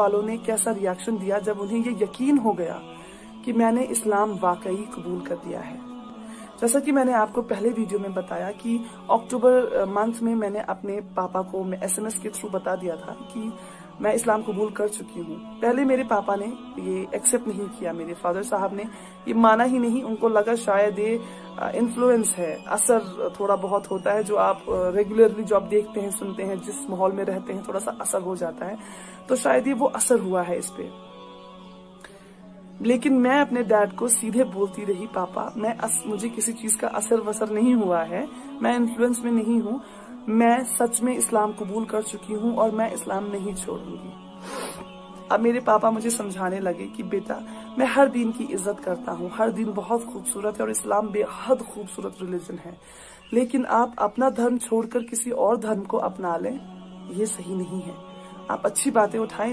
वालों ने कैसा रिएक्शन दिया जब उन्हें ये यकीन हो गया कि मैंने इस्लाम वाकई कबूल कर लिया है। जैसा कि मैंने आपको पहले वीडियो में बताया कि अक्टूबर मंथ में मैंने अपने पापा को SMS के थ्रू बता दिया था कि मैं इस्लाम कबूल कर चुकी हूँ। पहले मेरे पापा ने ये एक्सेप्ट नहीं किया, मेरे फादर साहब ने ये माना ही नहीं। उनको लगा शायद ये इन्फ्लुएंस है, असर थोड़ा बहुत होता है, जो आप रेगुलरली जो आप देखते हैं सुनते हैं, जिस माहौल में रहते हैं थोड़ा सा असर हो जाता है, तो शायद ये वो असर हुआ है इस पे। लेकिन मैं अपने डैड को सीधे बोलती रही, पापा मुझे किसी चीज का असर वसर नहीं हुआ है, मैं इन्फ्लुएंस में नहीं हूँ, मैं सच में इस्लाम कबूल कर चुकी हूँ और मैं इस्लाम नहीं छोड़ूंगी। अब मेरे पापा मुझे समझाने लगे कि बेटा, मैं हर दिन की इज्जत करता हूँ, हर दिन बहुत खूबसूरत है और इस्लाम बेहद खूबसूरत रिलीजन है, लेकिन आप अपना धर्म छोड़कर किसी और धर्म को अपना लें, ये सही नहीं है। आप अच्छी बातें उठाएं